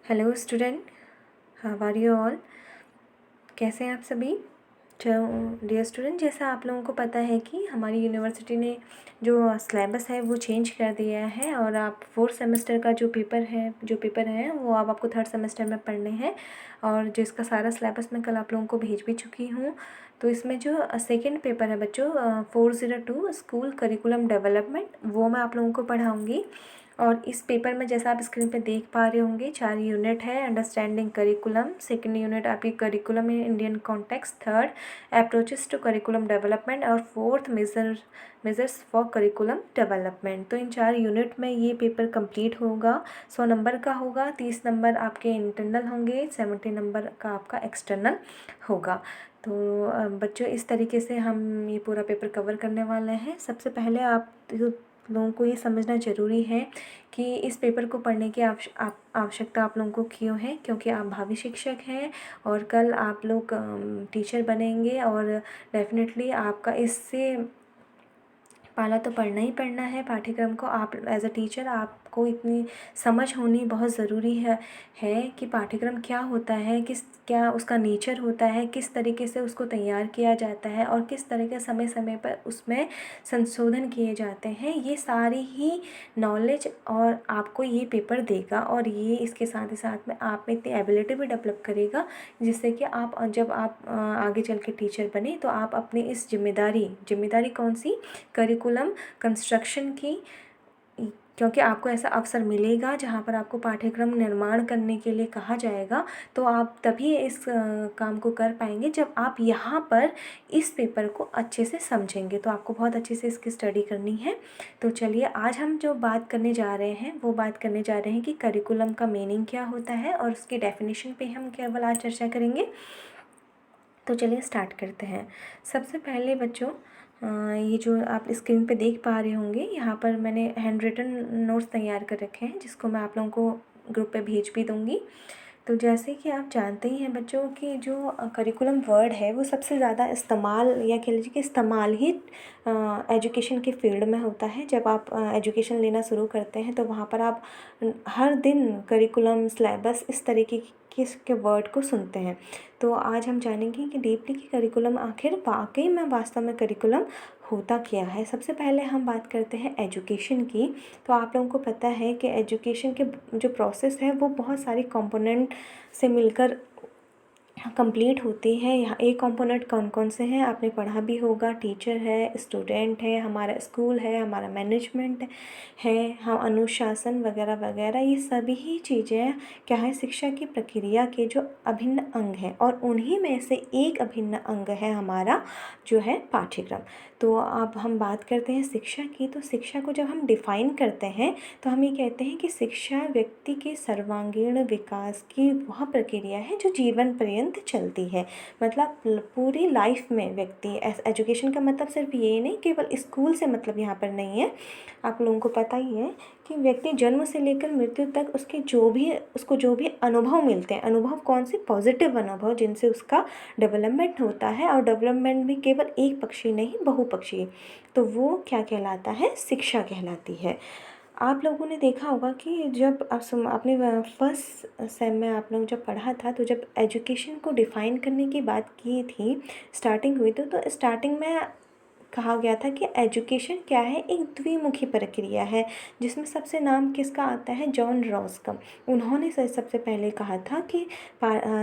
Hello student, how are you all. कैसे हैं आप सभी। डियर स्टूडेंट, जैसा आप लोगों को पता है कि हमारी यूनिवर्सिटी ने जो सिलेबस है वो चेंज कर दिया है और आप फोर्थ सेमेस्टर का जो पेपर है वो अब आपको थर्ड सेमेस्टर में पढ़ने हैं। और जिसका सारा सिलेबस मैं कल आप लोगों को भेज भी चुकी हूँ। तो इसमें जो सेकंड पेपर है बच्चों, 402 स्कूल करिकुलम डेवलपमेंट, वो मैं आप लोगों को पढ़ाऊँगी। और इस पेपर में जैसा आप स्क्रीन पे देख पा रहे होंगे 4 यूनिट है। अंडरस्टैंडिंग करिकुलम, सेकंड यूनिट आपकी curriculum in Indian context, third approaches to curriculum development और fourth measures for curriculum development. तो इन 4 यूनिट में ये पेपर कंप्लीट होगा। 100 नंबर का होगा, 30 नंबर आपके इंटरनल होंगे, 70 नंबर का आपका एक्सटर्नल होगा। तो बच्चों, इस तरीके से हम ये पूरा पेपर कवर करने वाले हैं। सबसे पहले आप लोगों को ये समझना ज़रूरी है कि इस पेपर को पढ़ने की आवश्यकता आप लोगों को क्यों है, क्योंकि आप भावी शिक्षक हैं और कल आप लोग टीचर बनेंगे और डेफिनेटली आपका इससे पाला तो पढ़ना ही पढ़ना है पाठ्यक्रम को। आप एज अ टीचर आपको इतनी समझ होनी बहुत ज़रूरी है कि पाठ्यक्रम क्या होता है, क्या उसका नेचर होता है, किस तरीके से उसको तैयार किया जाता है और किस तरह के समय समय पर उसमें संशोधन किए जाते हैं। ये सारी ही नॉलेज और आपको ये पेपर देगा और ये इसके साथ ही साथ में आप में इतनी एबिलिटी भी डेवलप करेगा जिससे कि आप जब आप आगे चल के टीचर बने तो आप अपनी इस जिम्मेदारी कौन सी, करिकुलम कंस्ट्रक्शन की, क्योंकि आपको ऐसा अवसर मिलेगा जहाँ पर आपको पाठ्यक्रम निर्माण करने के लिए कहा जाएगा। तो आप तभी इस काम को कर पाएंगे जब आप यहाँ पर इस पेपर को अच्छे से समझेंगे। तो आपको बहुत अच्छे से इसकी स्टडी करनी है। तो चलिए, आज हम जो बात करने जा रहे हैं वो बात करने जा रहे हैं कि करिकुलम का मीनिंग क्या होता है और उसकी डेफिनेशन पे हम केवल आज चर्चा करेंगे। तो चलिए स्टार्ट करते हैं। सबसे पहले बच्चों, ये जो आप स्क्रीन पे देख पा रहे होंगे, यहाँ पर मैंने हैंड रिटन नोट्स तैयार कर रखे हैं जिसको मैं आप लोगों को ग्रुप पे भेज भी दूँगी। तो जैसे कि आप जानते ही हैं बच्चों कि जो करिकुलम वर्ड है वो सबसे ज़्यादा इस्तेमाल, या कह लीजिए कि इस्तेमाल ही एजुकेशन के फील्ड में होता है। जब आप एजुकेशन लेना शुरू करते हैं तो वहाँ पर आप हर दिन करिकुलम, सिलेबस, इस तरीके के वर्ड को सुनते हैं। तो आज हम जानेंगे कि डीपली कि करिकुलम आखिर वाकई में वास्तव में करिकुलम होता क्या है। सबसे पहले हम बात करते हैं एजुकेशन की। तो आप लोगों को पता है कि एजुकेशन के जो प्रोसेस है वो बहुत सारी कंपोनेंट से मिलकर कंप्लीट होती है। यहाँ एक कंपोनेंट कौन कौन से हैं आपने पढ़ा भी होगा, टीचर है, स्टूडेंट है, हमारा स्कूल है, हमारा मैनेजमेंट है, हम अनुशासन वगैरह वगैरह। ये सभी ही चीज़ें क्या है, शिक्षा की प्रक्रिया के जो अभिन्न अंग हैं और उन्हीं में से एक अभिन्न अंग है हमारा जो है पाठ्यक्रम। तो अब हम बात करते हैं शिक्षा की। तो शिक्षा को जब हम डिफ़ाइन करते हैं तो हम ये कहते हैं कि शिक्षा व्यक्ति के सर्वांगीण विकास की वह प्रक्रिया है जो जीवन पर्यंत चलती है। मतलब पूरी लाइफ में व्यक्ति, एजुकेशन का मतलब सिर्फ ये नहीं, केवल स्कूल से मतलब यहाँ पर नहीं है। आप लोगों को पता ही है कि व्यक्ति जन्म से लेकर मृत्यु तक उसको जो भी अनुभव मिलते हैं, अनुभव कौन से, पॉजिटिव अनुभव जिनसे उसका डेवलपमेंट होता है। और डेवलपमेंट भी केवल एक पक्षी नहीं, बहुपक्षी। तो वो क्या कहलाता है, शिक्षा कहलाती है। आप लोगों ने देखा होगा कि जब आपने फर्स्ट सेम में आप लोग जब पढ़ा था, तो जब एजुकेशन को डिफ़ाइन करने की बात की थी, स्टार्टिंग हुई तो स्टार्टिंग में कहा गया था कि एजुकेशन क्या है, एक द्विमुखी प्रक्रिया है। जिसमें सबसे नाम किसका आता है, जॉन रॉस का। उन्होंने सबसे पहले कहा था कि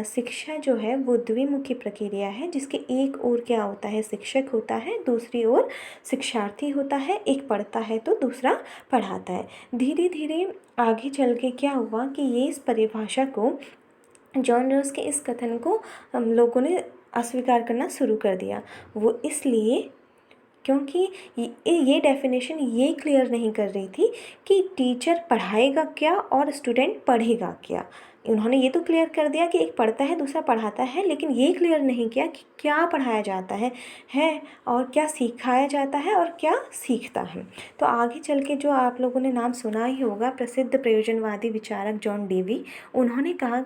शिक्षा जो है वो द्विमुखी प्रक्रिया है, जिसके एक ओर क्या होता है, शिक्षक होता है, दूसरी ओर शिक्षार्थी होता है। एक पढ़ता है तो दूसरा पढ़ाता है। धीरे धीरे आगे चल के क्या हुआ कि ये इस परिभाषा को, जॉन रॉस के इस कथन को हम लोगों ने अस्वीकार करना शुरू कर दिया। वो इसलिए क्योंकि ये डेफिनेशन ये क्लियर नहीं कर रही थी कि टीचर पढ़ाएगा क्या और स्टूडेंट पढ़ेगा क्या। उन्होंने ये तो क्लियर कर दिया कि एक पढ़ता है दूसरा पढ़ाता है, लेकिन ये क्लियर नहीं किया कि क्या पढ़ाया जाता है और क्या सिखाया जाता है और क्या सीखता है। तो आगे चल के जो आप लोगों ने नाम सुना ही होगा, प्रसिद्ध प्रयोजनवादी विचारक जॉन डेवी, उन्होंने कहा,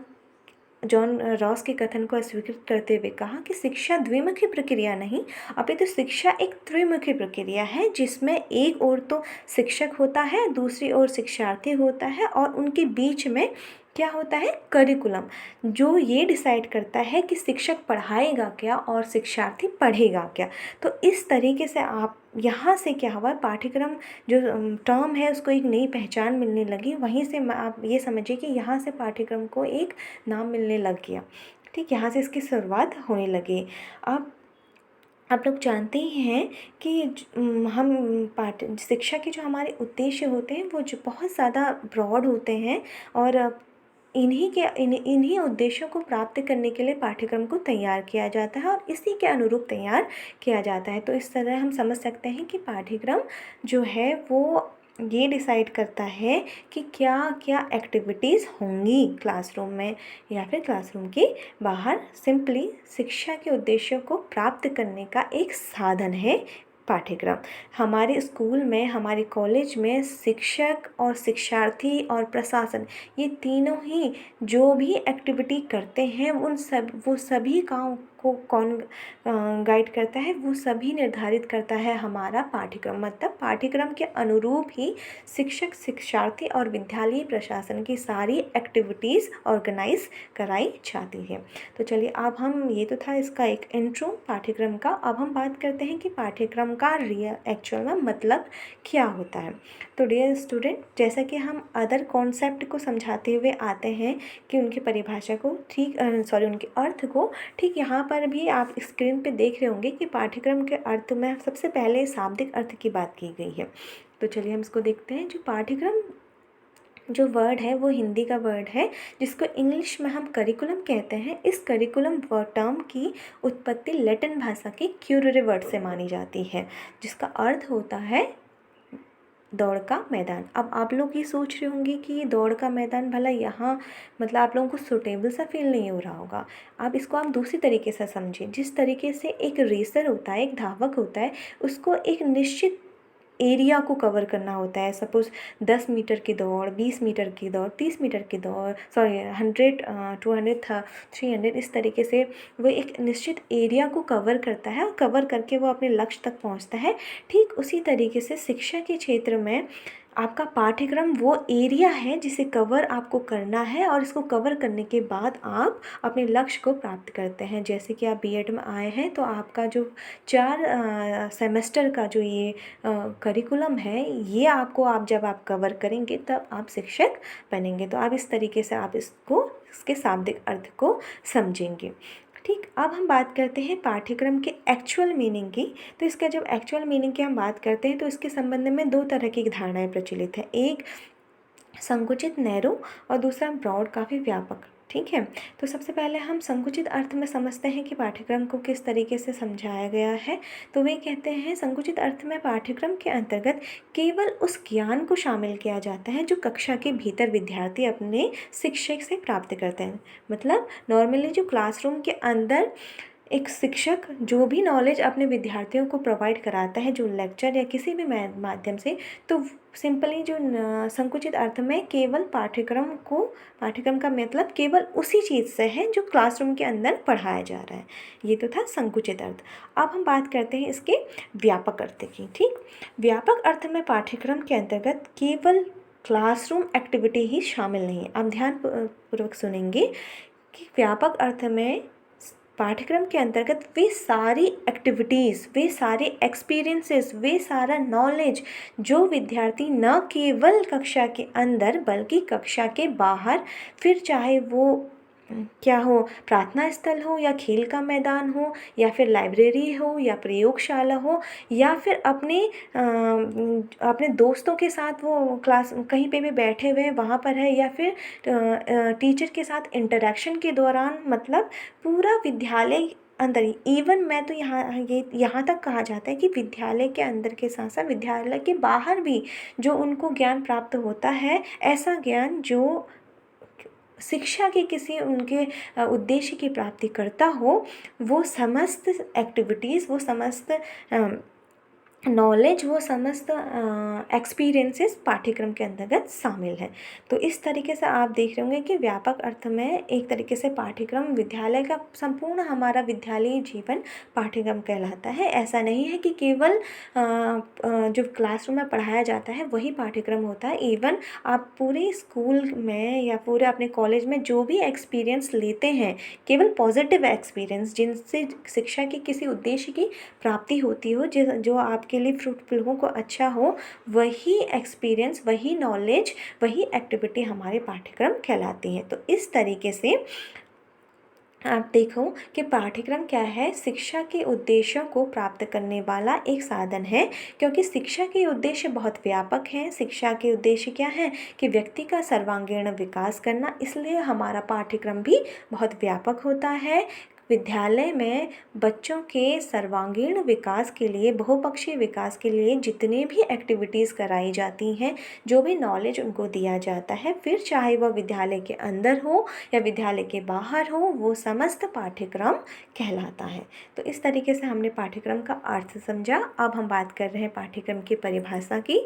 जॉन रॉस के कथन को अस्वीकृत करते हुए कहा कि शिक्षा द्विमुखी प्रक्रिया नहीं, अपितु शिक्षा एक त्रिमुखी प्रक्रिया है, जिसमें एक ओर तो शिक्षक होता है, दूसरी ओर शिक्षार्थी होता है और उनके बीच में क्या होता है? करिकुलम, जो ये डिसाइड करता है कि शिक्षक पढ़ाएगा क्या और शिक्षार्थी पढ़ेगा क्या। तो इस तरीके से आप यहाँ से क्या हुआ, पाठ्यक्रम जो टर्म है उसको एक नई पहचान मिलने लगी। वहीं से आप ये समझिए कि यहाँ से पाठ्यक्रम को एक नाम मिलने लग गया। ठीक, यहाँ से इसकी शुरुआत होने लगी। अब आप लोग जानते ही हैं कि हम शिक्षा के जो हमारे उद्देश्य होते हैं वो जो बहुत ज़्यादा ब्रॉड होते हैं, और इन्हीं उद्देश्यों को प्राप्त करने के लिए पाठ्यक्रम को तैयार किया जाता है और इसी के अनुरूप तैयार किया जाता है। तो इस तरह हम समझ सकते हैं कि पाठ्यक्रम जो है वो ये डिसाइड करता है कि क्या क्या एक्टिविटीज़ होंगी क्लासरूम में या फिर क्लासरूम के बाहर। सिंपली शिक्षा के उद्देश्यों को प्राप्त करने का एक साधन है पाठ्यक्रम। हमारे स्कूल में, हमारे कॉलेज में शिक्षक और शिक्षार्थी और प्रशासन, ये तीनों ही जो भी एक्टिविटी करते हैं वो सभी काम को कौन गाइड करता है? वो सभी निर्धारित करता है हमारा पाठ्यक्रम। मतलब पाठ्यक्रम के अनुरूप ही शिक्षक, शिक्षार्थी और विद्यालय प्रशासन की सारी एक्टिविटीज़ ऑर्गेनाइज कराई जाती है। तो चलिए, अब हम, ये तो था इसका एक इंट्रो पाठ्यक्रम का। अब हम बात करते हैं कि पाठ्यक्रम का एक्चुअल में मतलब क्या होता है। तो डियर स्टूडेंट, जैसा कि हम अदर कॉन्सेप्ट को समझाते हुए आते हैं कि उनकी परिभाषा को उनके अर्थ को, ठीक यहाँ पर भी आप स्क्रीन पे देख रहे होंगे कि पाठ्यक्रम के अर्थ में सबसे पहले शाब्दिक अर्थ की बात की गई है। तो चलिए हम इसको देखते हैं। जो पाठ्यक्रम जो वर्ड है वो हिंदी का वर्ड है, जिसको इंग्लिश में हम करिकुलम कहते हैं। इस करिकुलम टर्म की उत्पत्ति लैटिन भाषा के क्यूररे वर्ड से मानी जाती है, जिसका अर्थ होता है दौड़ का मैदान। अब आप लोग ये सोच रहे होंगे कि ये दौड़ का मैदान भला यहाँ, मतलब आप लोगों को सूटेबल सा फील नहीं हो रहा होगा। अब इसको आप दूसरी तरीके से समझिए। जिस तरीके से एक रेसर होता है, एक धावक होता है, उसको एक निश्चित एरिया को कवर करना होता है। सपोज़ 10 मीटर की दौड़, 20 मीटर की दौड़, 30 मीटर की दौड़, 100, 200, 300, इस तरीके से वो एक निश्चित एरिया को कवर करता है और कवर करके वो अपने लक्ष्य तक पहुंचता है। ठीक उसी तरीके से शिक्षा के क्षेत्र में आपका पाठ्यक्रम वो एरिया है जिसे कवर आपको करना है, और इसको कवर करने के बाद आप अपने लक्ष्य को प्राप्त करते हैं। जैसे कि आप बीएड में आए हैं तो आपका जो 4 सेमेस्टर का जो ये करिकुलम है, ये आप जब आप कवर करेंगे तब आप शिक्षक बनेंगे। तो आप इस तरीके से आप इसके शाब्दिक अर्थ को समझेंगे। ठीक, अब हम बात करते हैं पाठ्यक्रम के एक्चुअल मीनिंग की। तो इसका जब एक्चुअल मीनिंग की हम बात करते हैं तो इसके संबंध में 2 तरह की धारणाएं प्रचलित है। एक संकुचित, नैरो, और दूसरा ब्रॉड, काफ़ी व्यापक। ठीक है, तो सबसे पहले हम संकुचित अर्थ में समझते हैं कि पाठ्यक्रम को किस तरीके से समझाया गया है। तो वे कहते हैं, संकुचित अर्थ में पाठ्यक्रम के अंतर्गत केवल उस ज्ञान को शामिल किया जाता है जो कक्षा के भीतर विद्यार्थी अपने शिक्षक से प्राप्त करते हैं। मतलब नॉर्मली जो क्लासरूम के अंदर एक शिक्षक जो भी नॉलेज अपने विद्यार्थियों को प्रोवाइड कराता है, जो लेक्चर या किसी भी माध्यम से, तो सिंपली जो संकुचित अर्थ में केवल पाठ्यक्रम का मतलब केवल उसी चीज़ से है जो क्लासरूम के अंदर पढ़ाया जा रहा है। ये तो था संकुचित अर्थ। अब हम बात करते हैं इसके व्यापक अर्थ की। ठीक, व्यापक अर्थ में पाठ्यक्रम के अंतर्गत केवल क्लासरूम एक्टिविटी ही शामिल नहीं है। अब ध्यान पूर्वक सुनेंगे कि व्यापक अर्थ में पाठ्यक्रम के अंतर्गत वे सारी एक्टिविटीज़, वे सारे एक्सपीरियंसेस, वे सारा नॉलेज जो विद्यार्थी न केवल कक्षा के अंदर बल्कि कक्षा के बाहर, फिर चाहे वो क्या हो, प्रार्थना स्थल हो या खेल का मैदान हो या फिर लाइब्रेरी हो या प्रयोगशाला हो या फिर अपने दोस्तों के साथ वो क्लास कहीं पे भी बैठे हुए हैं वहाँ पर है, या फिर टीचर के साथ इंटरेक्शन के दौरान, मतलब पूरा विद्यालय अंदर ही। इवन मैं तो यहाँ तक कहा जाता है कि विद्यालय के अंदर के साथ साथ विद्यालय के बाहर भी जो उनको ज्ञान प्राप्त होता है, ऐसा ज्ञान जो शिक्षा के किसी उनके उद्देश्य की प्राप्ति करता हो, वो समस्त एक्टिविटीज़, वो समस्त नॉलेज वो समस्त एक्सपीरियंसेस पाठ्यक्रम के अंतर्गत शामिल है। तो इस तरीके से आप देख रहे होंगे कि व्यापक अर्थ में एक तरीके से पाठ्यक्रम विद्यालय का संपूर्ण हमारा विद्यालयी जीवन पाठ्यक्रम कहलाता है। ऐसा नहीं है कि केवल जो क्लासरूम में पढ़ाया जाता है वही पाठ्यक्रम होता है। इवन आप पूरे स्कूल में या पूरे अपने कॉलेज में जो भी एक्सपीरियंस लेते हैं, केवल पॉजिटिव एक्सपीरियंस जिनसे शिक्षा के किसी उद्देश्य की प्राप्ति होती हो, जो आपके लिए फ्रूटफुल हो, को अच्छा हो, वही एक्सपीरियंस, वही नॉलेज, वही एक्टिविटी हमारे पाठ्यक्रम कहलाती है। तो इस तरीके से आप देखो कि पाठ्यक्रम क्या है, शिक्षा के उद्देश्यों को प्राप्त करने वाला एक साधन है। क्योंकि शिक्षा के उद्देश्य बहुत व्यापक हैं। शिक्षा के उद्देश्य क्या है कि व्यक्ति का सर्वांगीण विकास करना, इसलिए हमारा पाठ्यक्रम भी बहुत व्यापक होता है। विद्यालय में बच्चों के सर्वांगीण विकास के लिए, बहुपक्षीय विकास के लिए जितने भी एक्टिविटीज़ कराई जाती हैं, जो भी नॉलेज उनको दिया जाता है, फिर चाहे वह विद्यालय के अंदर हो या विद्यालय के बाहर हो, वो समस्त पाठ्यक्रम कहलाता है। तो इस तरीके से हमने पाठ्यक्रम का अर्थ समझा। अब हम बात कर रहे हैं पाठ्यक्रम की परिभाषा की।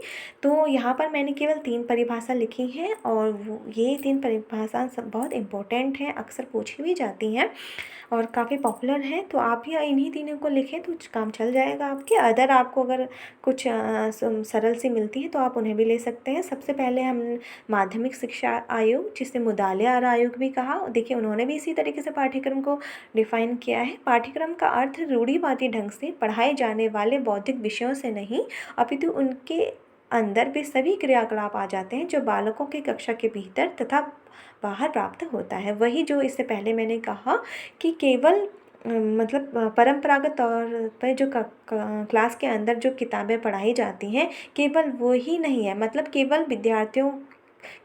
तो यहाँ पर मैंने केवल 3 परिभाषा लिखी हैं और ये 3 परिभाषा बहुत इम्पोर्टेंट हैं, अक्सर पूछी भी जाती हैं और काफ़ी पॉपुलर हैं। तो आप भी इन्हीं तीनों को लिखें तो काम चल जाएगा आपके। अदर आपको अगर कुछ सरल सी मिलती है तो आप उन्हें भी ले सकते हैं। सबसे पहले हम माध्यमिक शिक्षा आयोग, जिसे मुदालियार आयोग भी कहा, देखिए उन्होंने भी इसी तरीके से पाठ्यक्रम को डिफाइन किया है। पाठ्यक्रम का अर्थ रूढ़िवादी ढंग से पढ़ाए जाने वाले बौद्धिक विषयों से नहीं, अपितु उनके अंदर भी सभी क्रियाकलाप आ जाते हैं जो बालकों की कक्षा के भीतर तथा बाहर प्राप्त होता है। वही जो इससे पहले मैंने कहा कि केवल मतलब परंपरागत तौर पर जो क्लास के अंदर जो किताबें पढ़ाई जाती हैं, केवल वो ही नहीं है, मतलब केवल विद्यार्थियों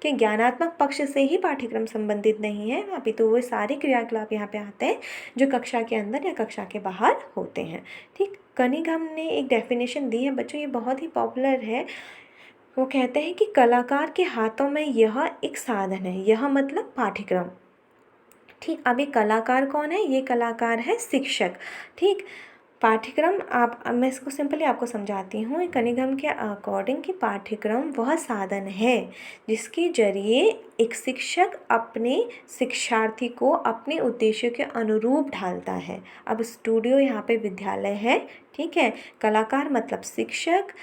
के ज्ञानात्मक पक्ष से ही पाठ्यक्रम संबंधित नहीं है, अभी तो वो सारे क्रियाकलाप यहाँ पे आते हैं जो कक्षा के अंदर या कक्षा के बाहर होते हैं। ठीक, कनिंघम ने एक डेफिनेशन दी है बच्चों, ये बहुत ही पॉपुलर है। वो कहते हैं कि कलाकार के हाथों में यह एक साधन है, यह मतलब पाठ्यक्रम। ठीक, अब ये कलाकार कौन है? ये कलाकार है शिक्षक। ठीक, पाठ्यक्रम आप, अब मैं इसको सिंपली आपको समझाती हूँ। कनिंघम के अकॉर्डिंग कि पाठ्यक्रम वह साधन है जिसके जरिए एक शिक्षक अपने शिक्षार्थी को अपने उद्देश्य के अनुरूप ढालता है। अब स्टूडियो यहाँ पे विद्यालय है, ठीक है। कलाकार मतलब शिक्षक,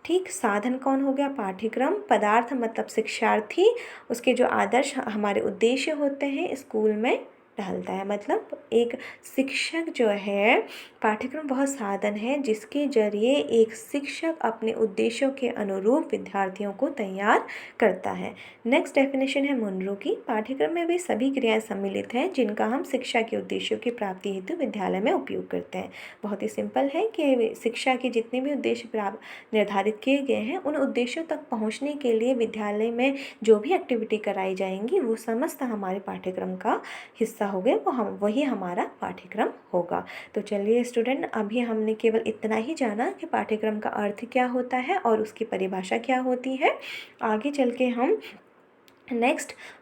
ठीक। साधन कौन हो गया? पाठ्यक्रम। पदार्थ मतलब शिक्षार्थी, उसके जो आदर्श हमारे उद्देश्य होते हैं स्कूल में ढलता है। मतलब एक शिक्षक जो है, पाठ्यक्रम बहुत साधन है जिसके जरिए एक शिक्षक अपने उद्देश्यों के अनुरूप विद्यार्थियों को तैयार करता है। नेक्स्ट डेफिनेशन है मुनरो की। पाठ्यक्रम में वे सभी क्रियाएं सम्मिलित हैं जिनका हम शिक्षा के उद्देश्यों की प्राप्ति हेतु विद्यालय में उपयोग करते हैं। बहुत ही सिंपल है कि शिक्षा के जितने भी उद्देश्य निर्धारित किए गए हैं, उन उद्देश्यों तक पहुंचने के लिए विद्यालय में जो भी एक्टिविटी कराई जाएंगी वो समस्त हमारे पाठ्यक्रम का हिस्सा हो गए, वही हमारा पाठ्यक्रम होगा। तो चलिए स्टूडेंट, अभी हमने केवल इतना ही जाना कि पाठ्यक्रम का अर्थ क्या होता है और उसकी परिभाषा क्या होती है। आगे चल के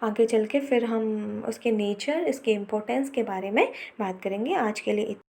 आगे चल के फिर हम उसके नेचर, इसके इम्पोर्टेंस के बारे में बात करेंगे। आज के लिए